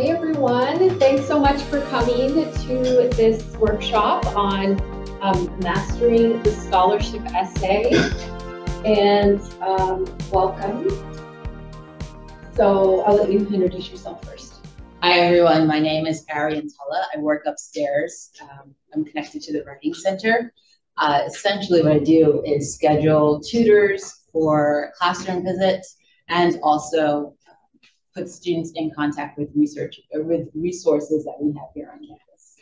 Hey everyone, thanks so much for coming to this workshop on mastering the scholarship essay, and welcome. So I'll let you introduce yourself first. Hi everyone, my name is Arian Tulla. I work upstairs. I'm connected to the Writing Center. Essentially what I do is schedule tutors for classroom visits and also put students in contact with resources that we have here on campus.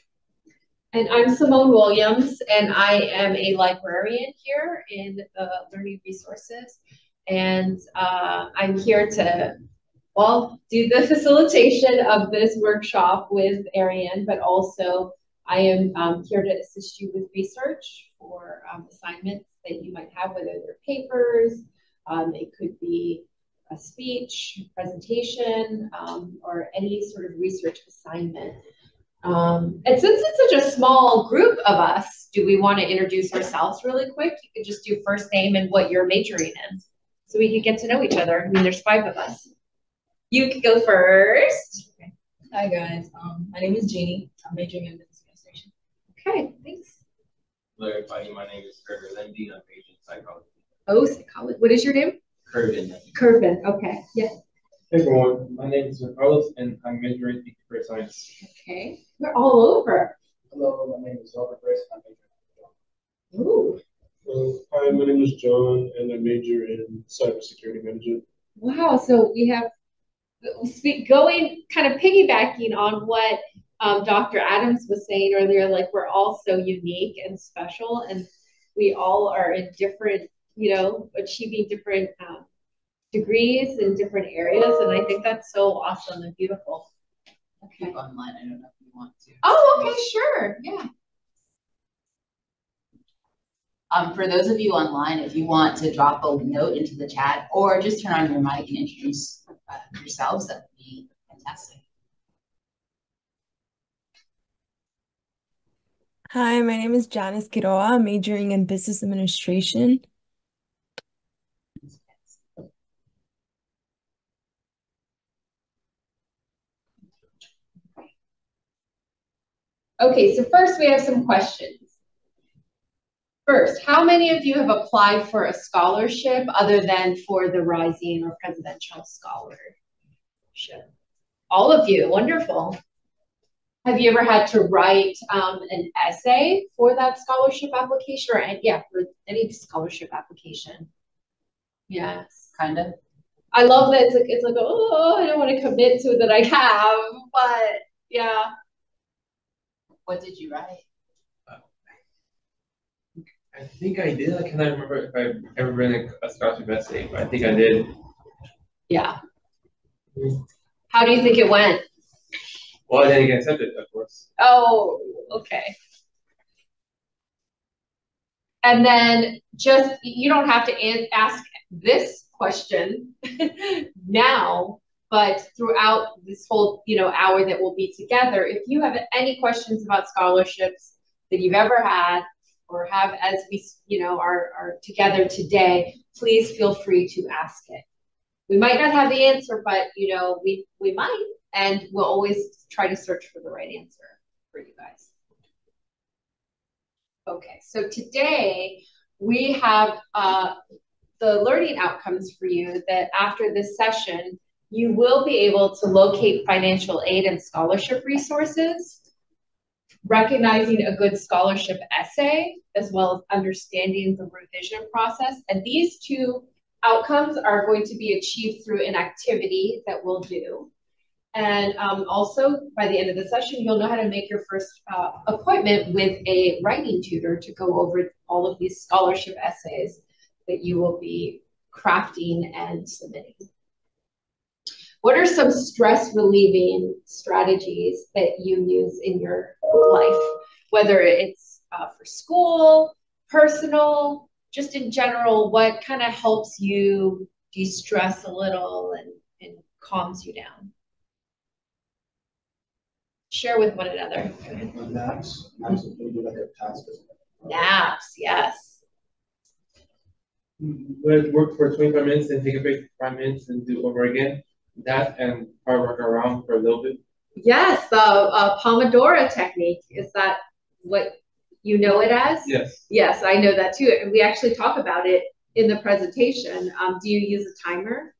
And I'm Simone Williams, and I am a librarian here in the Learning Resources. And I'm here to, do the facilitation of this workshop with Arian, but also I am here to assist you with research for assignments that you might have, whether they're papers, it could be a speech, presentation, or any sort of research assignment. And since it's such a small group of us, do we want to introduce ourselves really quick? You could just do first name and what you're majoring in, so we could get to know each other. I mean, there's 5 of us. You could go first. Okay. Hi guys, my name is Jeannie. I'm majoring in business administration. Okay, thanks. Hello everybody, my name is Curvin Lindy. I'm majoring in psychology. Oh, psychology. What is your name? Curvin. Curvin, okay, yeah. Hey everyone, my name is Carlos and I'm majoring in computer science. Okay, we're all over. Hello, my name is Robert Grace and I'm Ooh. Hi, my name is John and I major in cybersecurity management. Wow, so we have, going kind of piggybacking on what Dr. Adams was saying earlier, like we're all so unique and special, and we all are in different, achieving different degrees in different areas, and I think that's so awesome and beautiful. Okay. Online, I don't know if you want to. Oh, okay, sure, yeah. For those of you online, if you want to drop a note into the chat or just turn on your mic and introduce yourselves, that would be fantastic. Hi, my name is Janice Quiroa. I'm majoring in business administration. Okay, so first we have some questions. First, how many of you have applied for a scholarship other than for the Rising or Presidential Scholarship? All of you, wonderful. Have you ever had to write an essay for that scholarship application, or for any scholarship application? Yes, kind of. I love that it's like oh, I don't want to commit to that I have, but yeah. What did you write? I think I did. I cannot remember if I've ever written a scholarship essay, but I think I did. Yeah. How do you think it went? Well, I didn't get accepted, of course. Oh, okay. And then just, you don't have to ask this question now, but throughout this whole, hour that we'll be together, if you have any questions about scholarships that you've ever had or have as we, are together today, please feel free to ask it. We might not have the answer, but, we might, and we'll always try to search for the right answer for you guys. Okay, so today we have the learning outcomes for you that after this session, you will be able to locate financial aid and scholarship resources, recognizing a good scholarship essay, as well as understanding the revision process. And these 2 outcomes are going to be achieved through an activity that we'll do. And also, by the end of the session, you'll know how to make your first appointment with a writing tutor to go over all of these scholarship essays that you will be crafting and submitting. What are some stress relieving strategies that you use in your life, whether it's for school, personal, just in general? What kind of helps you de-stress a little and calms you down? Share with one another. Naps. Naps is maybe like a task. Naps, yes. Work for 25 minutes and take a break for 5 minutes and do over again. That and hard work around for a little bit. Yes, the Pomodoro technique. Is that what you know it as? Yes. Yes, I know that too. And we actually talk about it in the presentation. Do you use a timer?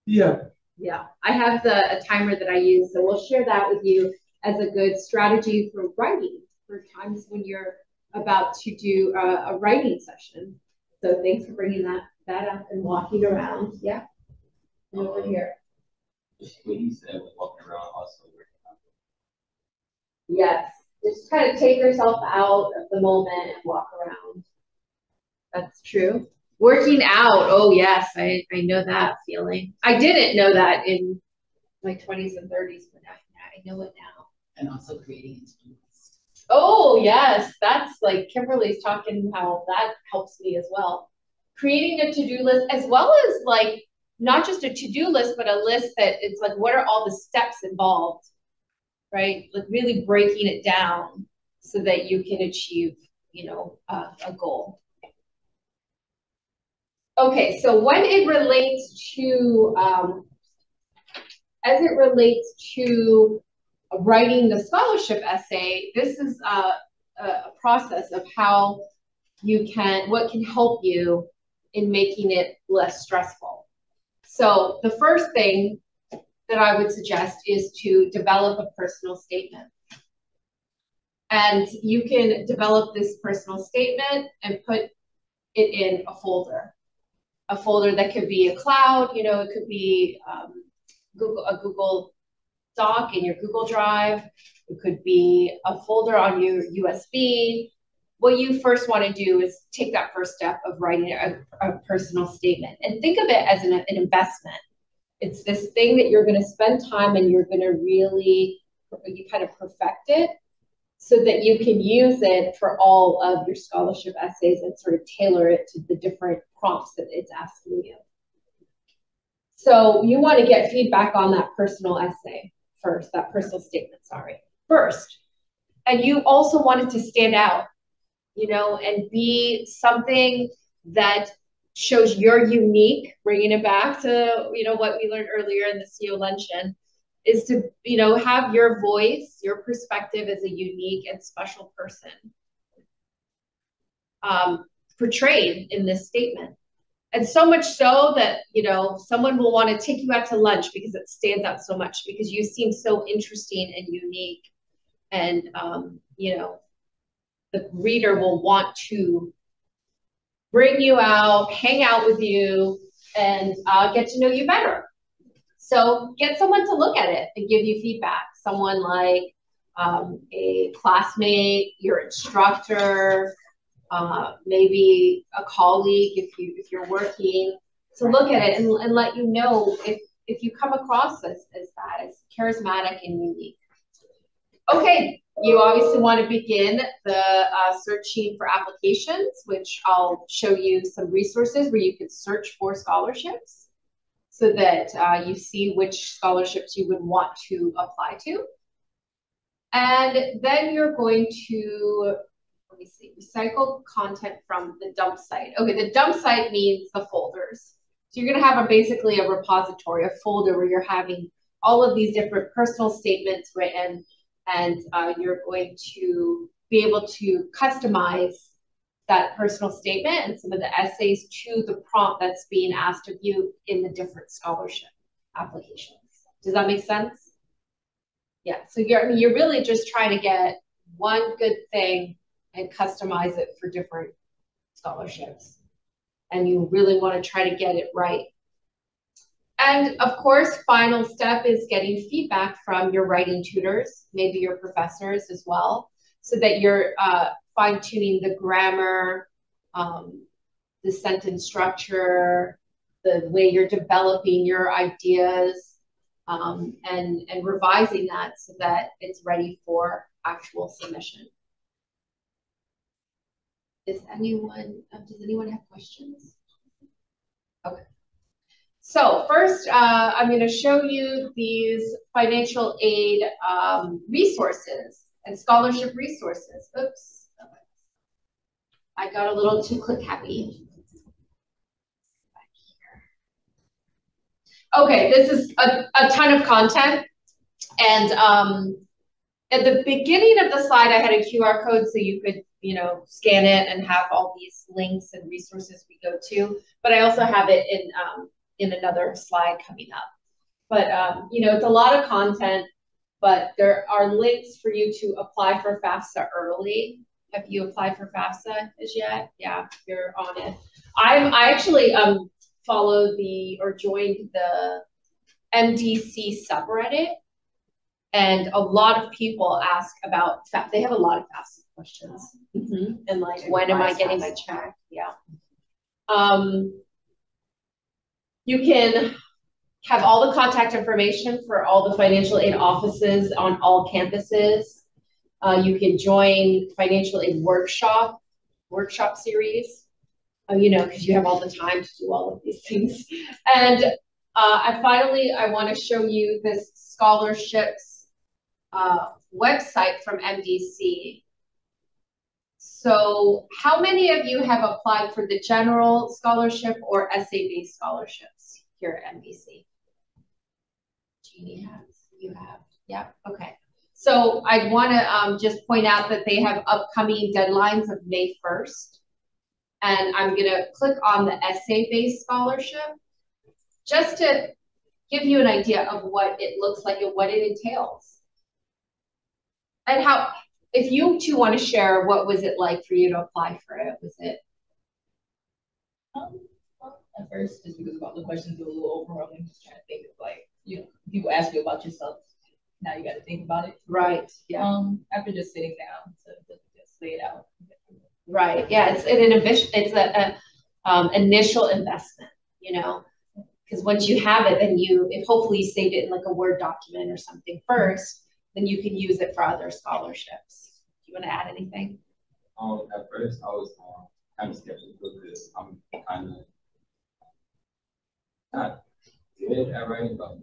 Yeah. Yeah, I have a timer that I use, so we'll share that with you as a good strategy for writing for times when you're about to do a writing session. So thanks for bringing that up and walking around. Yeah, and over here. What you said with walking around also. Yes, just kind of take yourself out of the moment and walk around. That's true. Working out. Oh yes, I know that feeling. I didn't know that in my 20s and 30s, but I know it now. And also creating a to-do list. Oh yes, that's like Kimberly's talking how that helps me as well. Creating a to-do list as well as like not just a to-do list, but a list that it's like what are all the steps involved, right? Like really breaking it down so that you can achieve, a goal. Okay, so when it relates to as it relates to writing the scholarship essay, this is a process of how what can help you in making it less stressful. So the first thing that I would suggest is to develop a personal statement. And you can develop this personal statement and put it in a folder that could be a cloud, it could be a Google Doc in your Google Drive. It could be a folder on your USB. What you first want to do is take that first step of writing a personal statement and think of it as an investment. It's this thing that you're going to spend time and you're going to really kind of perfect it so that you can use it for all of your scholarship essays and sort of tailor it to the different prompts that it's asking you. So you want to get feedback on that personal essay first, that personal statement, first. And you also want it to stand out, and be something that shows you're unique, bringing it back to, what we learned earlier in the CEO luncheon, is to, have your voice, your perspective as a unique and special person portrayed in this statement. And so much so that, someone will want to take you out to lunch because it stands out so much, because you seem so interesting and unique. And, the reader will want to bring you out, hang out with you, and get to know you better. So get someone to look at it and give you feedback. Someone like a classmate, your instructor, maybe a colleague if you're working, to look at it and let you know if you come across as charismatic and unique. Okay, you obviously want to begin the searching for applications, which I'll show you some resources where you can search for scholarships so that you see which scholarships you would want to apply to. And then you're going to, let me see, recycle content from the dump site. Okay, the dump site means the folders. So you're going to have basically a repository, a folder where you're having all of these different personal statements written, and you're going to be able to customize that personal statement and some of the essays to the prompt that's being asked of you in the different scholarship applications. Does that make sense? Yeah, so you're really just trying to get one good thing and customize it for different scholarships. And you really want to try to get it right. And of course, final step is getting feedback from your writing tutors, maybe your professors as well, so that you're fine-tuning the grammar, the sentence structure, the way you're developing your ideas, and revising that so that it's ready for actual submission. Does anyone have questions? Okay. So first, I'm going to show you these financial aid resources and scholarship resources. Oops. I got a little too click happy. Okay, this is a ton of content. And at the beginning of the slide, I had a QR code so you could, scan it and have all these links and resources we go to. But I also have it in another slide coming up. But, it's a lot of content, but there are links for you to apply for FAFSA early. Have you applied for FAFSA as yet? Yeah, you're on it. I actually followed or joined the MDC subreddit, and a lot of people ask about they have a lot of FAFSA questions. And like, when am I getting my check? Yeah. You can have all the contact information for all the financial aid offices on all campuses. You can join financial aid workshop series, because you have all the time to do all of these things. And I want to show you this scholarships website from MDC. So how many of you have applied for the general scholarship or essay-based scholarships here at MDC? Jeannie has, you have, yeah, okay. So I want to just point out that they have upcoming deadlines of May 1st. And I'm going to click on the essay-based scholarship just to give you an idea of what it looks like and what it entails. And how, if you two want to share, what was it like for you to apply for it? Was it? Well, at first, just because about the questions were a little overwhelming, just trying to think of people ask you about yourself. Now you got to think about it. Right. Yeah. After just sitting down to just lay it out. Right. Yeah. It's an initial investment, because once you have it, then if hopefully you saved it in like a Word document or something first, then you can use it for other scholarships. Do you want to add anything? At first, I was kind of skeptical because I'm kind of not good at writing, but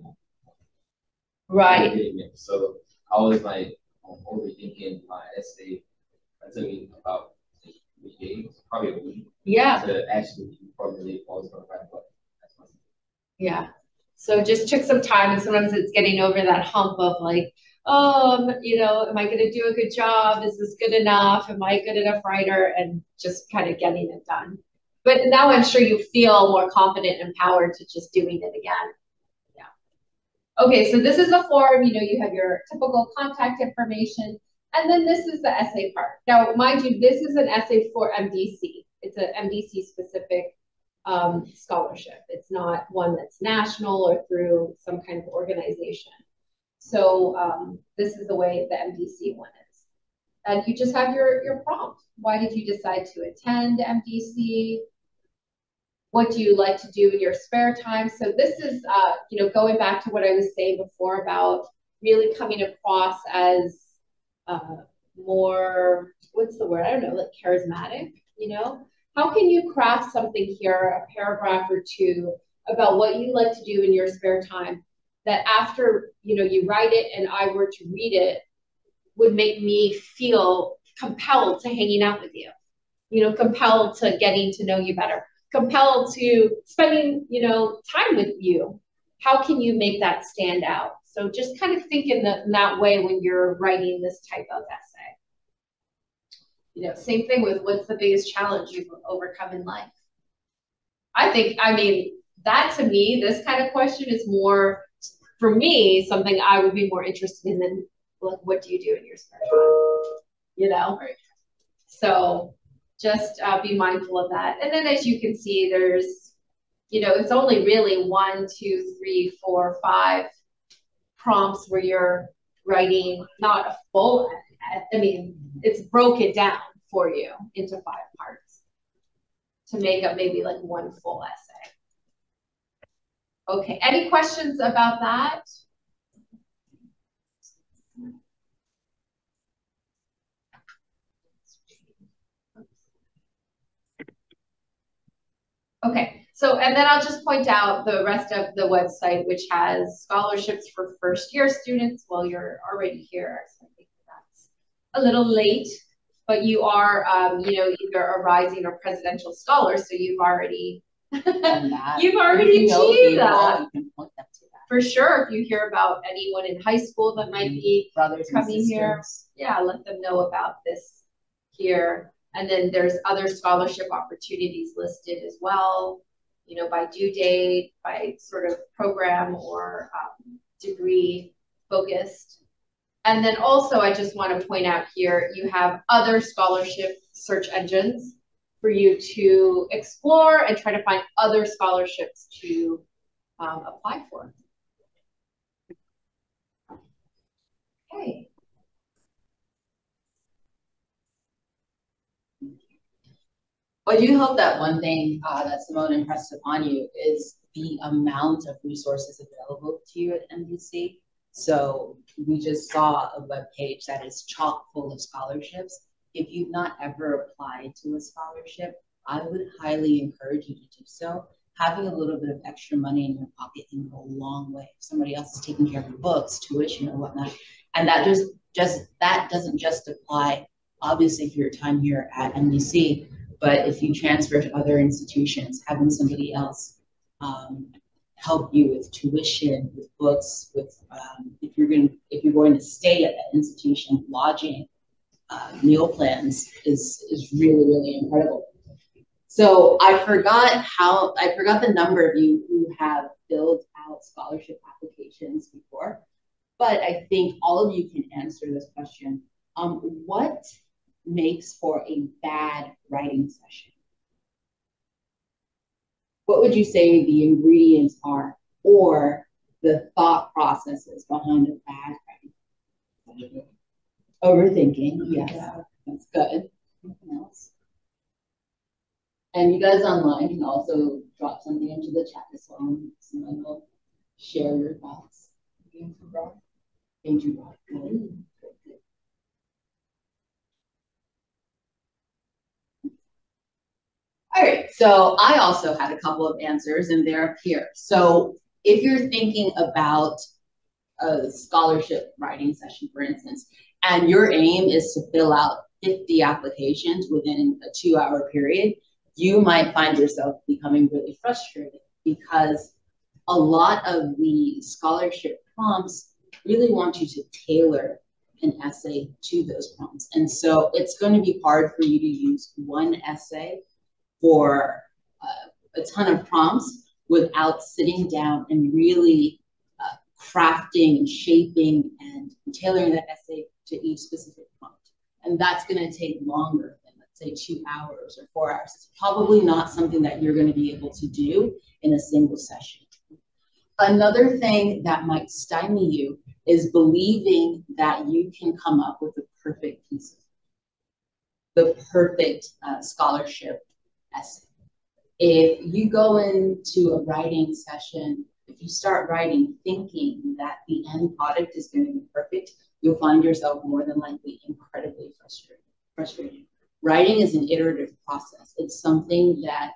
right. So I was like overthinking my essay. It took me about 3 days, probably a week. Yeah. To actually formulate all the right book. Yeah. So it just took some time, and sometimes it's getting over that hump of like, am I going to do a good job? Is this good enough? Am I a good enough writer? And just kind of getting it done. But now I'm sure you feel more confident and empowered to just doing it again. Yeah. Okay, so this is the form. You have your typical contact information. And then this is the essay part. Now, mind you, this is an essay for MDC. It's an MDC specific scholarship. It's not one that's national or through some kind of organization. So this is the way the MDC one is. And you just have your prompt. Why did you decide to attend MDC? What do you like to do in your spare time? So this is, going back to what I was saying before about really coming across as more, what's the word? I don't know, like charismatic, How can you craft something here, a paragraph or two, about what you like to do in your spare time that after, you write it and I were to read it would make me feel compelled to hanging out with you, compelled to getting to know you better, compelled to spending, time with you. How can you make that stand out? So just kind of think in that way when you're writing this type of essay. Same thing with what's the biggest challenge you've overcome in life? That to me, this kind of question is more, for me, something I would be more interested in than like, what do you do in your spare time? Right. So just be mindful of that. And then as you can see, there's, it's only really 1, 2, 3, 4, 5 prompts where you're writing not a full, it's broken down for you into 5 parts to make up maybe like 1 full essay. Okay, any questions about that? Okay, so, and then I'll just point out the rest of the website, which has scholarships for first-year students. Well, you're already here, so I think that's a little late, but you are, either a rising or presidential scholar, so you've already And that, You've already if you know achieved people, that. you can point them to that. For sure, if you hear about anyone in high school that might be Brothers and coming here, sisters. yeah, let them know about this here. And then there's other scholarship opportunities listed as well, you know, by due date, by sort of program or degree focused. And then also, I just want to point out here, you have other scholarship search engines for you to explore and try to find other scholarships to apply for. Okay. I do hope that one thing that Simone impressed upon you is the amount of resources available to you at MDC. So we just saw a webpage that is chock full of scholarships. If you've not ever applied to a scholarship, I would highly encourage you to do so. Having a little bit of extra money in your pocket can go a long way. If somebody else is taking care of your books, tuition, or whatnot, and that that doesn't just apply, obviously, for your time here at MDC. But if you transfer to other institutions, having somebody else help you with tuition, with books, with if you're going to stay at that institution, lodging, meal plans is really, really incredible. So I forgot the number of you who have filled out scholarship applications before, but I think all of you can answer this question. What makes for a bad writing session? What would you say the ingredients are, or the thought processes behind a bad writing? Overthinking, yes, that's good. Anything else? And you guys online can also drop something into the chat as well. Someone will share your thoughts. Thank you, Rob. Good. All right, so I also had a couple of answers and they're up here. So if you're thinking about a scholarship writing session, for instance, and your aim is to fill out 50 applications within a 2-hour period, you might find yourself becoming really frustrated because a lot of the scholarship prompts really want you to tailor an essay to those prompts. And so it's going to be hard for you to use one essay for a ton of prompts without sitting down and really crafting and shaping and tailoring that essay to each specific prompt. And that's going to take longer than, let's say, 2 hours or 4 hours. It's probably not something that you're going to be able to do in a single session. Another thing that might stymie you is believing that you can come up with the perfect piece, the perfect scholarship essay. If you go into a writing session, if you start writing thinking that the end product is going to be perfect, you'll find yourself more than likely incredibly frustrated. Writing is an iterative process. It's something that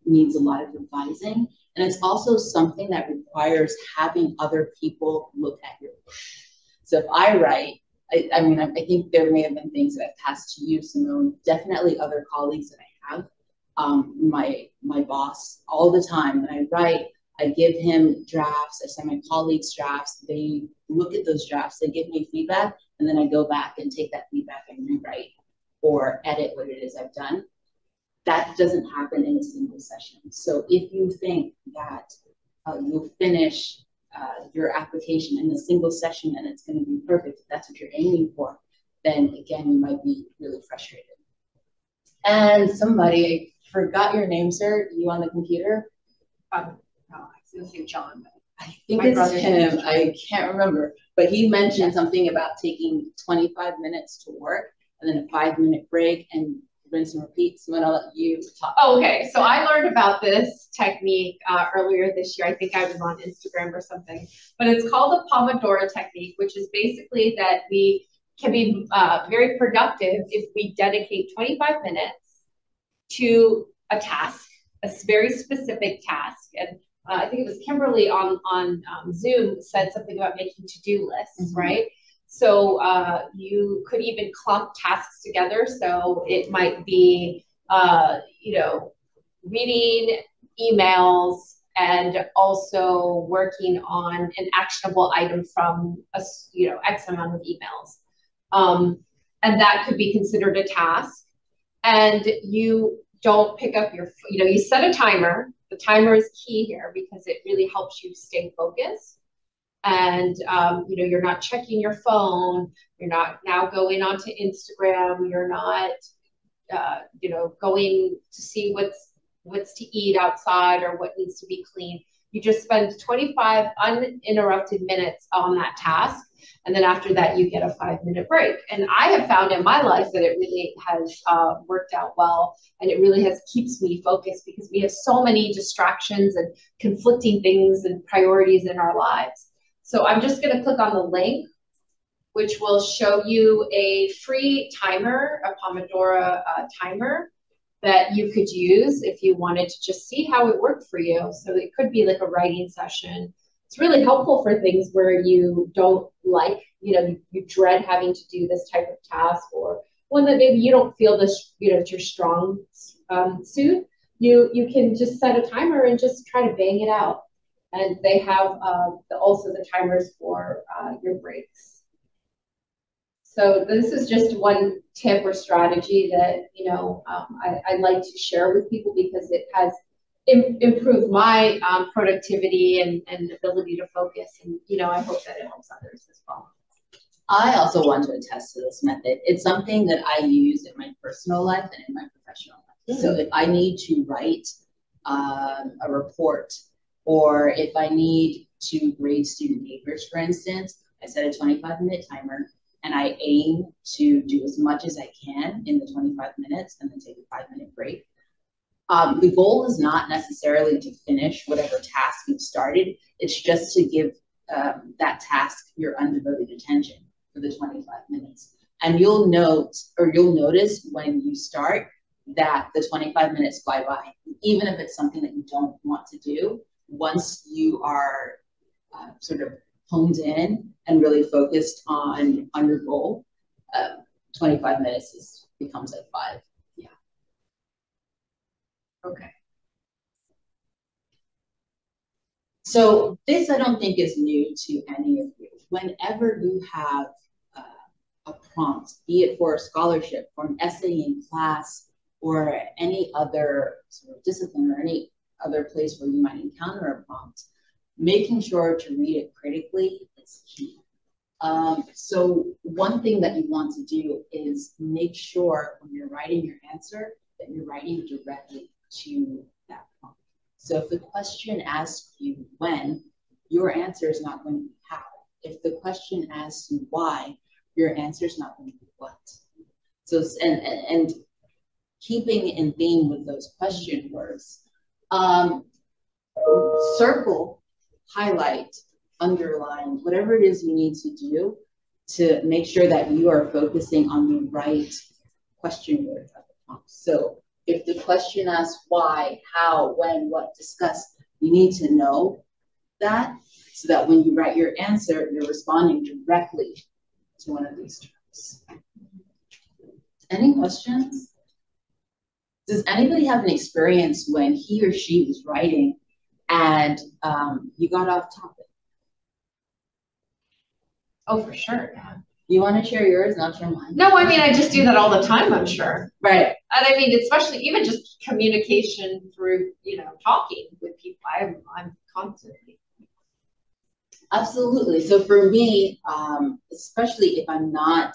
needs a lot of revising, and it's also something that requires having other people look at your work. So if I write, I think there may have been things that I've passed to you, Simone, definitely other colleagues that I have. My boss, all the time when I write, I give him drafts, I send my colleagues drafts, they look at those drafts, they give me feedback, and then I go back and take that feedback and rewrite or edit what it is I've done. That doesn't happen in a single session. So if you think that you'll finish your application in a single session and it's going to be perfect, if that's what you're aiming for, then again, you might be really frustrated. And somebody, I forgot your name, sir, you on the computer? No, I was going to say John. I think it's him, I can't remember, but he mentioned something about taking 25 minutes to work and then a 5-minute break and rinse and repeat. So I'll let you talk. Oh, okay, so I learned about this technique earlier this year. I think I was on Instagram or something, but it's called the Pomodoro technique, which is basically that we can be very productive if we dedicate 25 minutes to a task, a very specific task. And I think it was Kimberly on Zoom said something about making to-do lists, right? So you could even clump tasks together. So it might be, reading emails and also working on an actionable item from a, X amount of emails. And that could be considered a task. And you don't pick up your, you set a timer. The timer is key here because it really helps you stay focused. And, you're not checking your phone. You're not now going onto Instagram. You're not, going to see what's to eat outside or what needs to be cleaned. You just spend 25 uninterrupted minutes on that task. And then after that, you get a 5-minute break. And I have found in my life that it really has worked out well. And it really keeps me focused because we have so many distractions and conflicting things and priorities in our lives. So I'm just going to click on the link, which will show you a free timer, a Pomodoro timer that you could use if you wanted to just see how it worked for you. So it could be like a writing session. It's really helpful for things where you don't like, you dread having to do this type of task, or one that maybe you don't feel this, it's your strong suit. You can just set a timer and just try to bang it out. And they have also the timers for your breaks. So this is just one tip or strategy that, I like to share with people because it has improved my productivity and ability to focus. And, I hope that it helps others as well. I also want to attest to this method. It's something that I use in my personal life and in my professional life. So if I need to write a report, or if I need to grade student papers, for instance, I set a 25-minute timer and I aim to do as much as I can in the 25 minutes and then take a 5-minute break. The goal is not necessarily to finish whatever task you've started. It's just to give that task your undivided attention for the 25 minutes. And you'll notice when you start that the 25 minutes fly by, even if it's something that you don't want to do. Once you are sort of honed in and really focused on your goal, 25 minutes becomes like 5. Yeah. Okay. So this I don't think is new to any of you. Whenever you have a prompt, be it for a scholarship, for an essay in class, or any other sort of discipline or any other place where you might encounter a prompt, making sure to read it critically is key. So one thing that you want to do is make sure when you're writing your answer that you're writing directly to that prompt. So if the question asks you when, your answer is not going to be how. If the question asks you why, your answer is not going to be what. So, and keeping in theme with those question words, circle, highlight, underline, whatever it is you need to do to make sure that you are focusing on the right question word at the prompt. So if the question asks why, how, when, what, discuss, you need to know that so that when you write your answer, you're responding directly to one of these terms. Any questions? Does anybody have an experience when he or she was writing and you got off topic? Oh, for sure. Yeah. You want to share yours, not share mine? No, I mean, I just do that all the time, I'm sure. Right. And I mean, especially even just communication through, talking with people. I'm constantly. Absolutely. So for me, especially if I'm not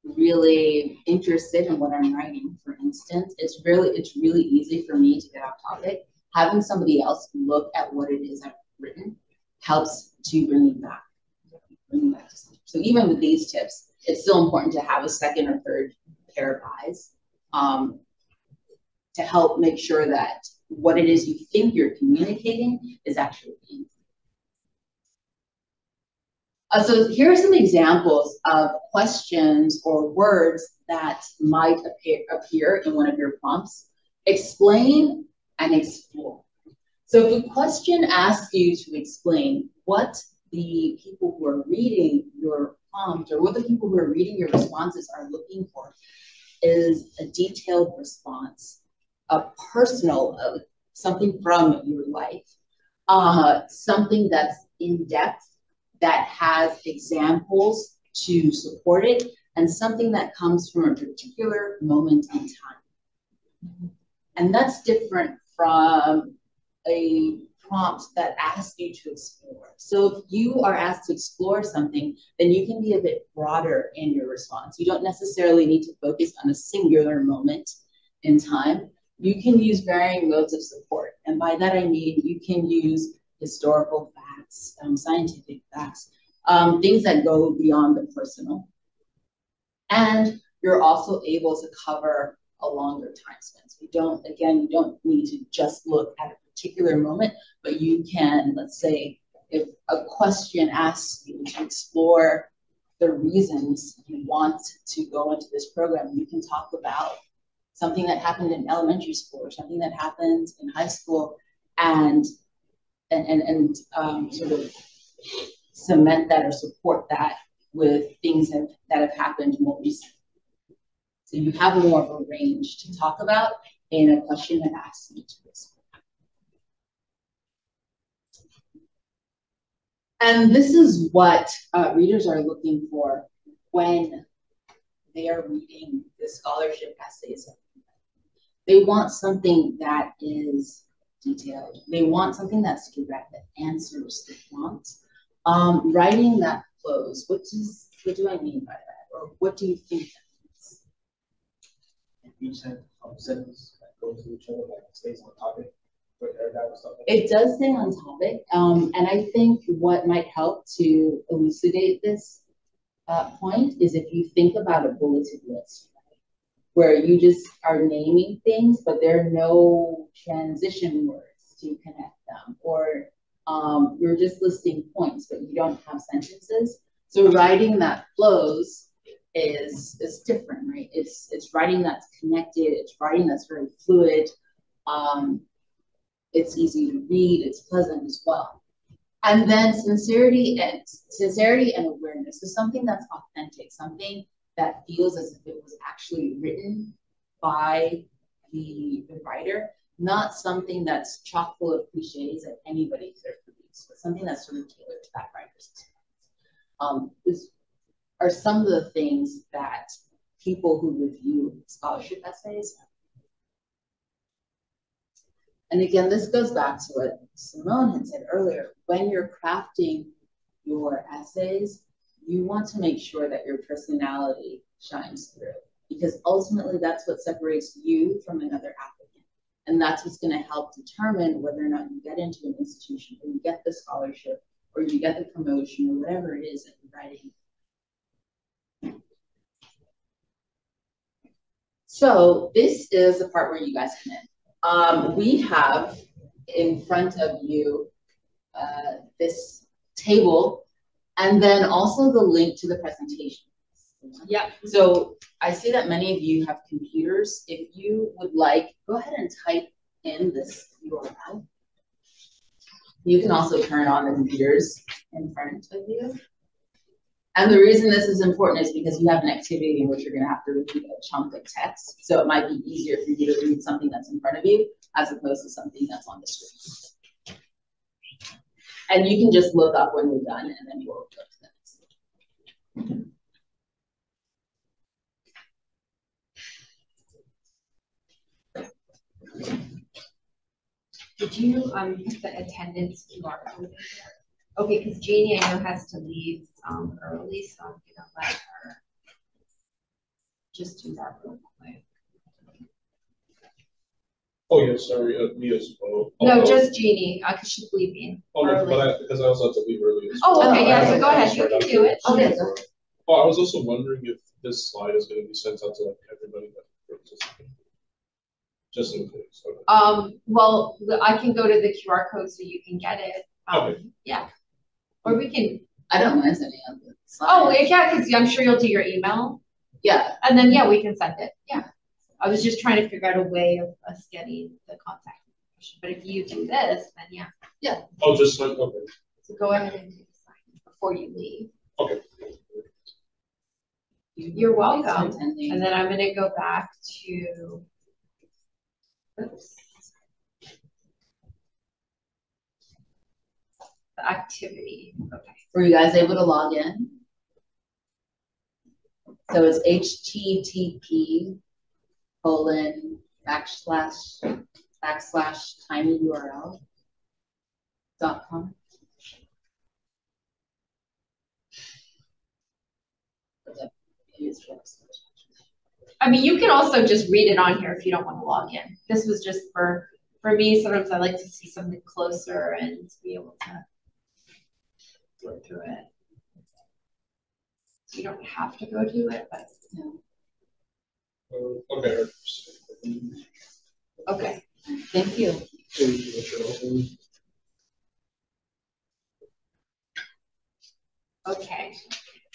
really interested in what I'm writing, for instance, it's really easy for me to get off topic. Having somebody else look at what it is I've written helps to bring me back. So even with these tips, it's still important to have a second or third pair of eyes to help make sure that what it is you think you're communicating is actually being. So here are some examples of questions or words that might appear in one of your prompts. Explain and explore. So if a question asks you to explain what the people who are reading your prompt or what the people who are reading your responses are looking for is a detailed response a personal, something from your life, something that's in depth, that has examples to support it, and something that comes from a particular moment in time. And that's different from a prompt that asks you to explore. So if you are asked to explore something, then you can be a bit broader in your response. You don't necessarily need to focus on a singular moment in time. You can use varying modes of support. And by that I mean you can use historical facts, scientific facts, things that go beyond the personal. And you're also able to cover a longer time span. So you don't need to just look at a particular moment, but you can, let's say, if a question asks you to explore the reasons you want to go into this program, you can talk about something that happened in elementary school or something that happened in high school, and sort of cement that or support that with things that have happened more recently. So you have more of a range to talk about in a question that asks you to explore. And this is what readers are looking for when they are reading the scholarship essays. They want something that is detailed. They want something that's direct, that answers the prompt. Writing that flows. What do I mean by that? Or what do you think that means? You said sentence that goes to each other, like stays on topic. It does stay on topic, and I think what might help to elucidate this point is if you think about a bulleted list, right? Where you just are naming things, but there are no transition words to connect them, or you're just listing points, but you don't have sentences. So writing that flows is different, right? It's writing that's connected. It's writing that's very fluid. It's easy to read, it's pleasant as well. And then sincerity and awareness is something that's authentic, something that feels as if it was actually written by the writer, not something that's chock full of cliches that anybody could produce, but something that's sort of tailored to that writer's experience. These are some of the things that people who review scholarship essays. And again, this goes back to what Simone had said earlier. When you're crafting your essays, you want to make sure that your personality shines through, because ultimately that's what separates you from another applicant. And that's what's going to help determine whether or not you get into an institution, or you get the scholarship, or you get the promotion, or whatever it is that you're writing. So this is the part where you guys come in. We have in front of you this table, and then also the link to the presentation. Yeah. So I see that many of you have computers. If you would like, go ahead and type in this URL. You can also turn on the computers in front of you. And the reason this is important is because you have an activity in which you're going to have to repeat a chunk of text. So it might be easier for you to read something that's in front of you as opposed to something that's on the screen. And you can just look up when we're done, and then we'll go to the next. Did you put the attendance QR code in there? Okay, because Jeannie, I know, has to leave early, so I'm gonna let her just do that real quick. Oh yeah, sorry, me as well. No, just Jeannie, because she's leaving. Oh no, early. because I also have to leave early. Oh, okay, yeah. So go ahead, you can do it. Okay. Oh, I was also wondering if this slide is going to be sent out to like everybody that participates, just in case. Okay. Well, I can go to the QR code so you can get it. Okay. Yeah. Or we can. I don't mind sending out the slide. Oh, yeah, because I'm sure you'll do your email. Yeah. And then, yeah, we can send it. Yeah. I was just trying to figure out a way of us getting the contact information. But if you do this, then yeah. Yeah. Oh, just like, okay. So go ahead and do the sign before you leave. Okay. You're welcome. And then I'm going to go back to Oops. The activity. Okay. Were you guys able to log in? So it's http://tinyurl.com. I mean, you can also just read it on here if you don't want to log in. This was just for me. Sometimes I like to see something closer and be able to go through it. So you don't have to go do it, but Okay. okay. Thank you. Okay.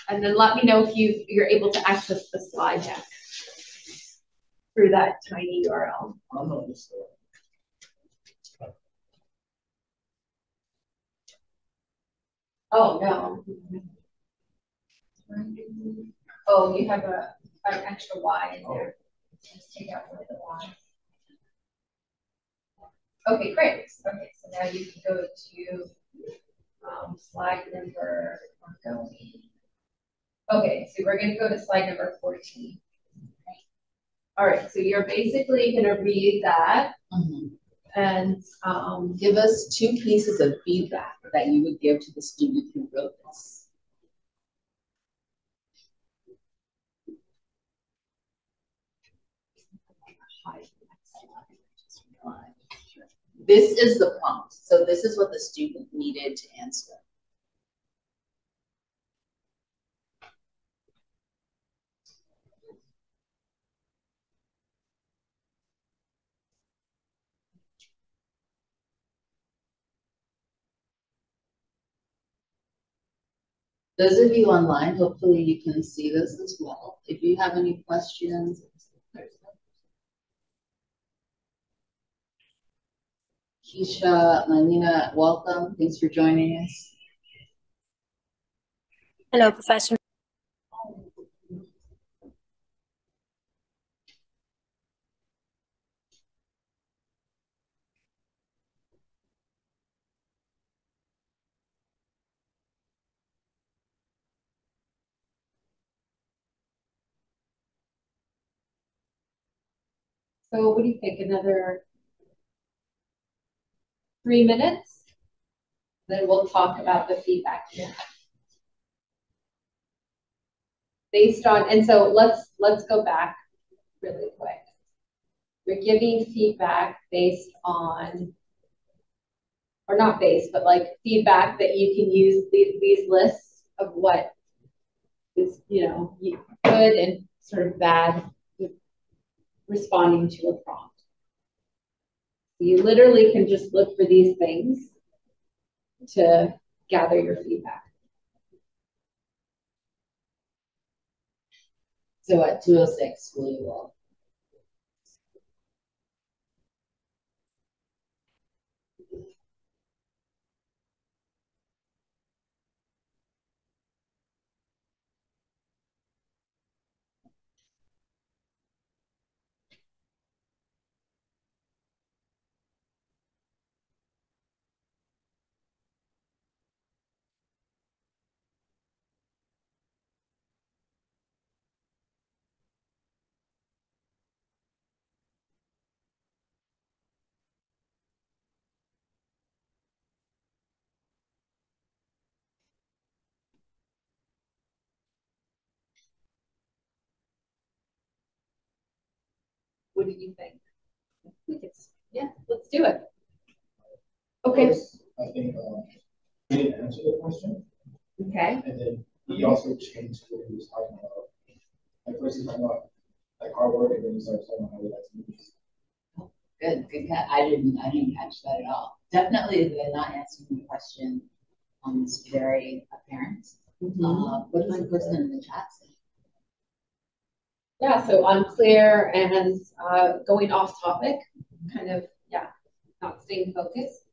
And then let me know if you're able to access the slide deck through that tiny URL. Oh, no. Oh, you have an extra Y in there. Just take out one of the Y. Okay, great. Okay, so now you can go to slide number, okay, so we're going to go to slide number 14. All right, so you're basically going to read that and give us 2 pieces of feedback that you would give to the student who wrote this. This is the prompt. So this is what the student needed to answer. Those of you online, hopefully you can see this as well. If you have any questions. Keisha, Manina, welcome. Thanks for joining us. Hello, Professor. so what do you think? Another 3 minutes? Then we'll talk about the feedback here. Based on, and so let's go back really quick. You're giving feedback based on, or not based, but like feedback that you can use these lists of what is, good and sort of bad with responding to a prompt. You literally can just look for these things to gather your feedback. So at 2:06, will you all? What do you think? Yeah, let's do it. Okay. I think we didn't answer the question. Okay. And then he also changed what he was talking about. At first he was talking about like hard work, and then he started talking about how he likes movies. Good. I didn't catch that at all. Definitely, they're not answering the question. It's very apparent. What does the person in the chat say? Yeah, so unclear and going off topic, kind of, not staying focused.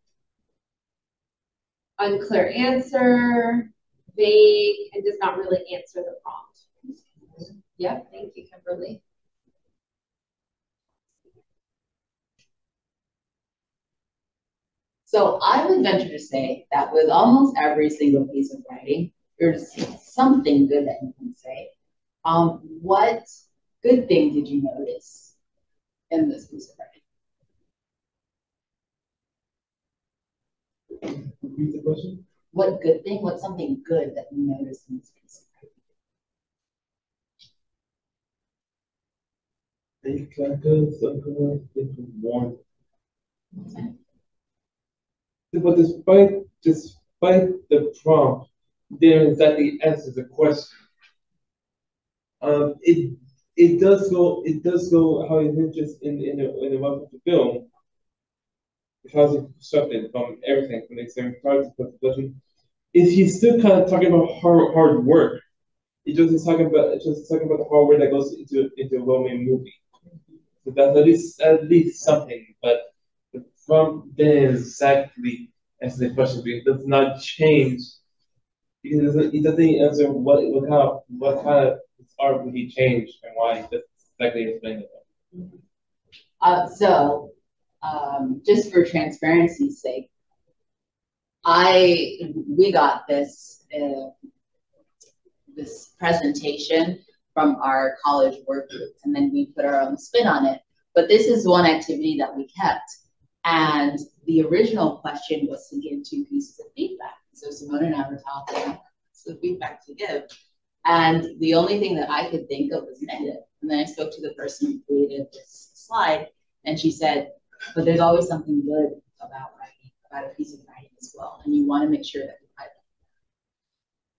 Unclear answer, vague, and does not really answer the prompt. Yep, thank you, Kimberly. So I would venture to say that with almost every single piece of writing, there's something good that you can say. What good thing did you notice in this piece of writing? Repeat the question. What good thing? What's something good that you noticed in this piece of Think like a sucker, think more. writing? But despite the prompt, didn't exactly answer the question. It does go how it's just in the welcome to film. How it's constructed from everything from the external parts to the is he still kind of talking about hard work? He just is talking about the hard work that goes into a well-made movie. So that's at least something. But from then exactly answer the question, it does not change. He doesn't answer what kind of art would he change and why. That's exactly explain it. So, just for transparency's sake, we got this this presentation from our college work group, and then we put our own spin on it. But this is one activity that we kept, and the original question was to give 2 pieces of feedback. So Simone and I were talking, the feedback to give, and the only thing that I could think of was negative. And then I spoke to the person who created this slide, and she said, but there's always something good about writing, about a piece of writing as well, and you want to make sure that you highlight that.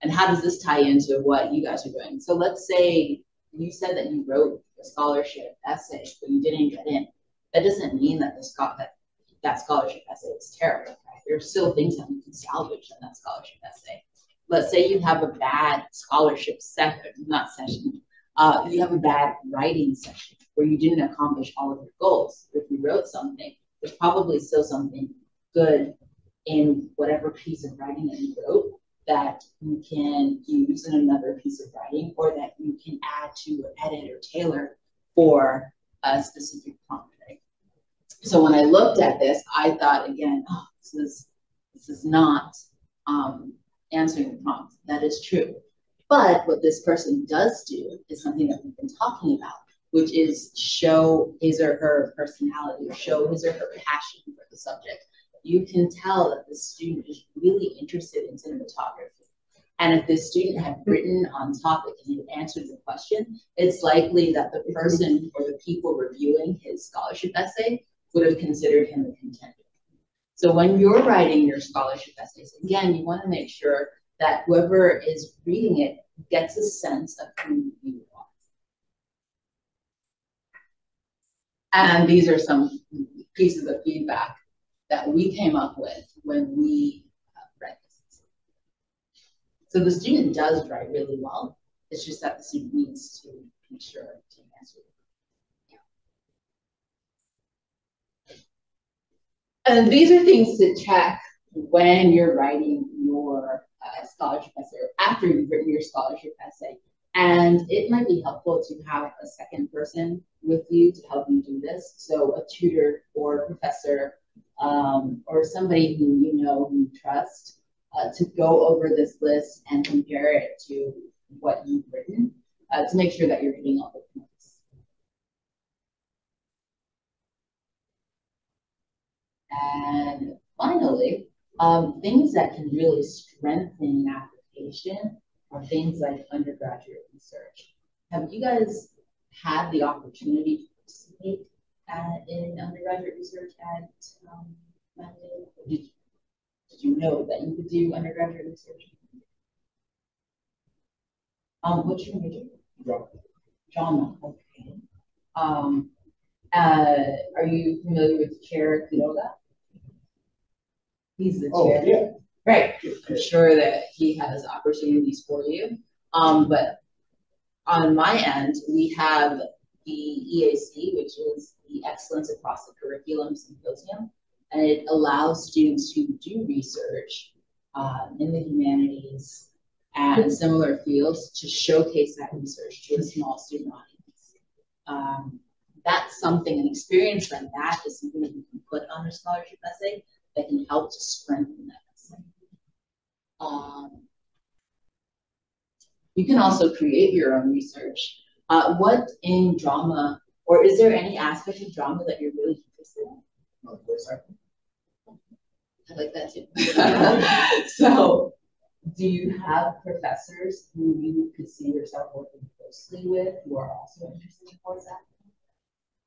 And how does this tie into what you guys are doing? So let's say you said that you wrote a scholarship essay, but you didn't get in. That doesn't mean that that scholarship essay is terrible, right? There's still things that you can salvage in that scholarship essay. Let's say you have a bad scholarship session, you have a bad writing session where you didn't accomplish all of your goals. If you wrote something, there's probably still something good in whatever piece of writing that you wrote that you can use in another piece of writing, or that you can add to or edit or tailor for a specific prompt. Right? So when I looked at this, I thought again, oh, this is not answering the prompt. That is true. But what this person does do is something that we've been talking about, which is show his or her personality, or show his or her passion for the subject. You can tell that the student is really interested in cinematography. And if this student had written on topic and had answered the question, it's likely that the person or the people reviewing his scholarship essay would have considered him a contender. So when you're writing your scholarship essays, again, you want to make sure that whoever is reading it gets a sense of who you are. And these are some pieces of feedback that we came up with when we read this. So the student does write really well. It's just that the student needs to be sure to answer it. Yeah. And these are things to check when you're writing your scholarship essay, or after you've written your scholarship essay. And it might be helpful to have a second person with you to help you do this. So a tutor or a professor, or somebody who who you trust, to go over this list and compare it to what you've written, to make sure that you're hitting all the points. And finally, things that can really strengthen an application are things like undergraduate research. Have you guys had the opportunity to participate in undergraduate research at Mandate? Did you know that you could do undergraduate research? What's your major? Drama. Okay. Are you familiar with Chair Quiroga? He's the chair. Oh, yeah. Right. I'm sure that he has opportunities for you. But on my end, we have the EAC, which is the Excellence Across the Curriculum Symposium, and it allows students who do research in the humanities and similar fields to showcase that research to a small student audience. That's something, an experience like that is something that you can put on your scholarship essay that can help to strengthen that. You can also create your own research. What in drama, or is there any aspect of drama that you're really interested in? Voice acting. I like that too. So, do you have professors who you could see yourself working closely with who are also interested in voice acting?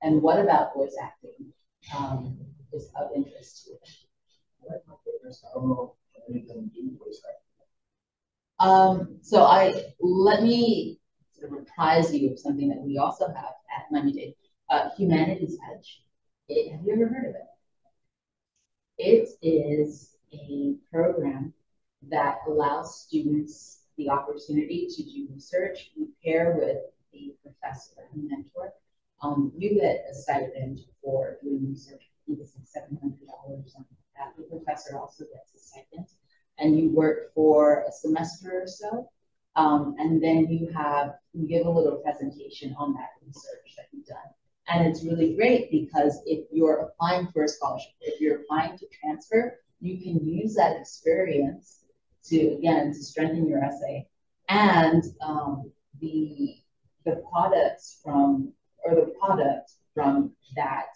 And what about voice acting is of interest to you? I don't know anything to do with voice acting. So let me sort of reprise you of something that we also have at Miami-Dade, Humanities Edge. Have you ever heard of it? It is a program that allows students the opportunity to do research. You pair with a professor and mentor. You get a stipend for doing research. I think it's like $700 or something like that. The professor also gets a stipend. And you work for a semester or so, and then you give a little presentation on that research that you've done. And it's really great because if you're applying for a scholarship, if you're applying to transfer, you can use that experience to strengthen your essay. And the product from that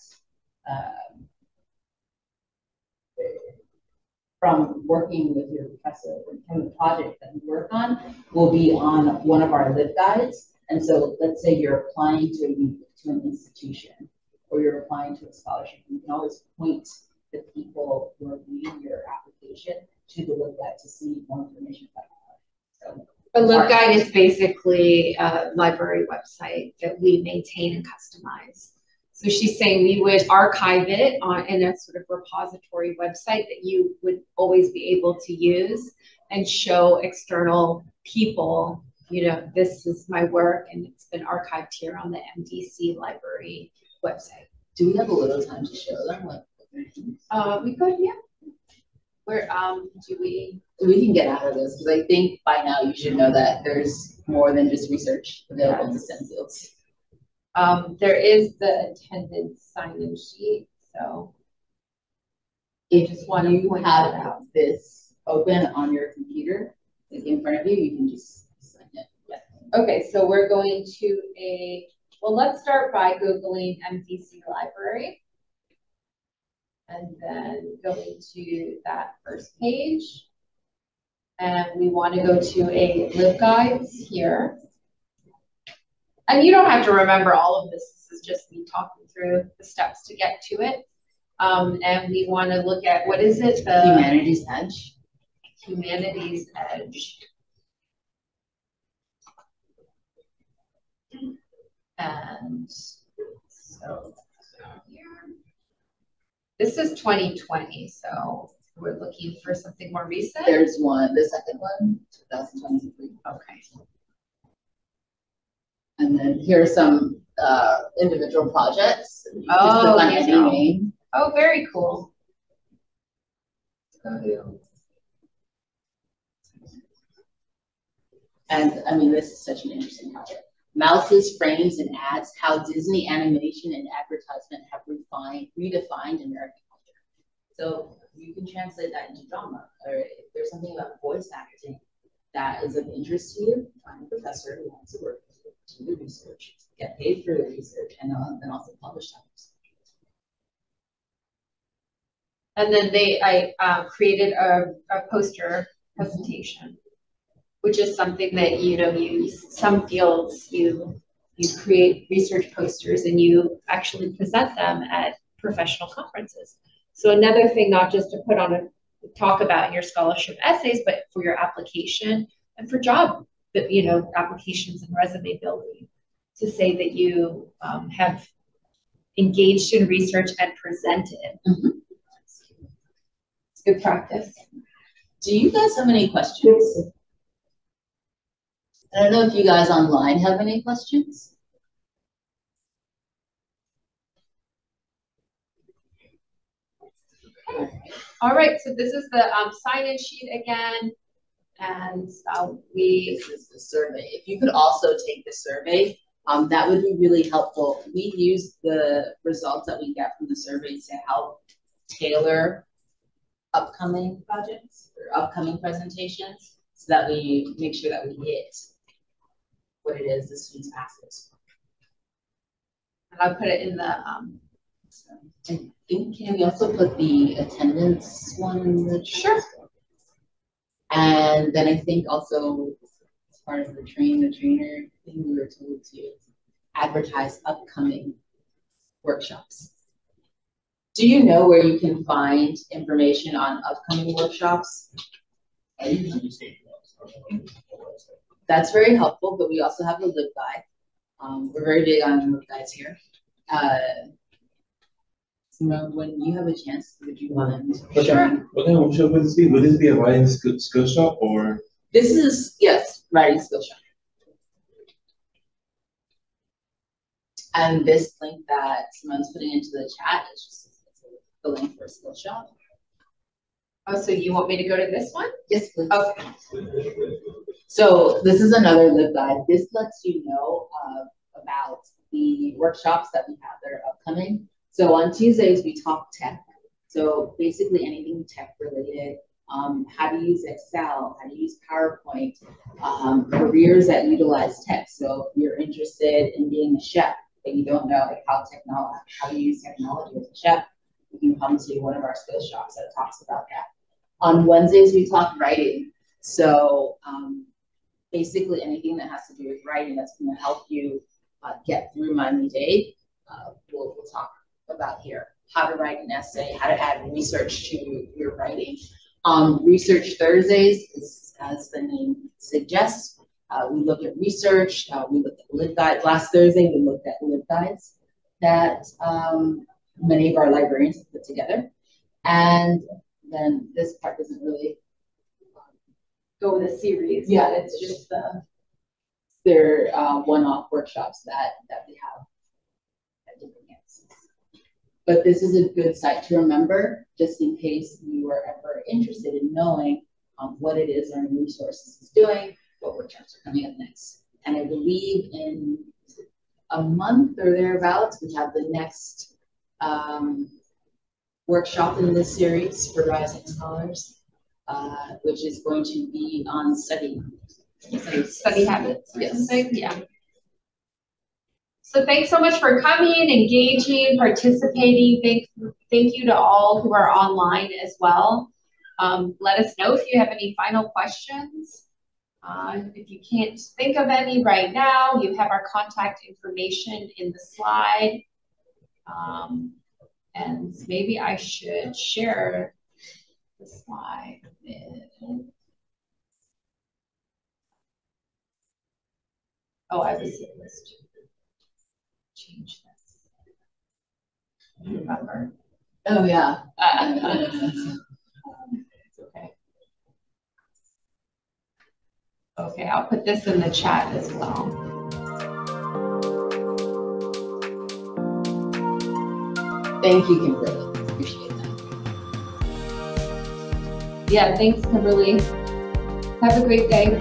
from working with your professor, from the project that you work on, will be on one of our LibGuides. And so let's say you're applying to an institution or you're applying to a scholarship, you can always point the people who are reading your application to the LibGuide to see more information about it. So a LibGuide is basically a library website that we maintain and customize. So she's saying we would archive it in a sort of repository website that you would always be able to use and show external people, this is my work and it's been archived here on the MDC library website. Do we have a little time to show them we could, yeah. Where do we? We can get out of this because I think by now you should know that there's more than just research available in the STEM fields. There is the attendance sign-in sheet, so if just want to have this open on your computer, like in front of you, you can just sign it. Yeah. Okay, so we're going to let's start by Googling MDC Library. And then going to that first page. And we want to go to a LibGuides here. And you don't have to remember all of this. This is just me talking through the steps to get to it. And we want to look at, what is it? The Humanities Edge. Humanities Edge. And so here. This is 2020, so we're looking for something more recent. There's one, the second one, 2023. Okay. And then here are some individual projects. Oh, any name. Oh, very cool. And I mean, this is such an interesting project. Mouses, frames, and ads, how Disney animation and advertisement have redefined American culture. So you can translate that into drama, or if there's something about voice acting that is of interest to you, find a professor who wants to work with you, do the research, get paid for the research, and then also publish that research. And then I created a poster presentation, which is something that, some fields, you create research posters and you actually present them at professional conferences. So another thing, not just to put on talk about in your scholarship essays, but for your application and for job, applications and resume building, to say that you have engaged in research and presented. Mm-hmm. It's good practice. Do you guys have any questions? I don't know if you guys online have any questions. All right, so this is the sign-in sheet again, and this is the survey. If you could also take the survey, that would be really helpful. We use the results that we get from the survey to help tailor upcoming projects or upcoming presentations so that we make sure that we hit what it is the students ask us. And I'll put it in the, I think, can we also put the attendance one in the Sure. And then I think also as part of the trainer thing, we were told to advertise upcoming workshops. Do you know where you can find information on upcoming workshops? I usually just take That's very helpful, but we also have a LibGuide. We're very big on LibGuides here. Simone, when you have a chance, would you mind? Sure. What kind of workshop would this be? Would this be a writing skill shop or? This is, yes, writing skill shop. And this link that Simone's putting into the chat is just the link for skill shop. Oh, so you want me to go to this one? Yes, please. Okay. So this is another LibGuide. This lets you know about the workshops that we have that are upcoming. So on Tuesdays, we talk tech. So basically anything tech related, how to use Excel, how to use PowerPoint, careers that utilize tech. So if you're interested in being a chef, but you don't know like how to use technology as a chef, you can come to one of our skill shops that talks about that. On Wednesdays, we talk writing. So basically anything that has to do with writing that's going to help you get through Miami-Dade, we'll talk about here. How to write an essay, how to add research to your writing. Research Thursdays, is, as the name suggests, we look at research, we look at LibGuides. Last Thursday, we looked at LibGuides that many of our librarians have put together. And then this part doesn't really Go with a series. yeah, it's just their one-off workshops that we have at different campuses. But this is a good site to remember, just in case you are ever interested in knowing what it is Learning Resources is doing, what workshops are coming up next. And I believe in a month or thereabouts, we have the next workshop in this series for rising scholars, which is going to be on study habits. Yes. Yeah. So thanks so much for coming, engaging, participating. Thank you to all who are online as well. Let us know if you have any final questions. If you can't think of any right now, you have our contact information in the slide. And maybe I should share the slide with. Oh, I was supposed to change this. Remember? Oh yeah. It's okay. Okay, I'll put this in the chat as well. Thank you, Kimberly. Appreciate that. Yeah, thanks, Kimberly. Have a great day.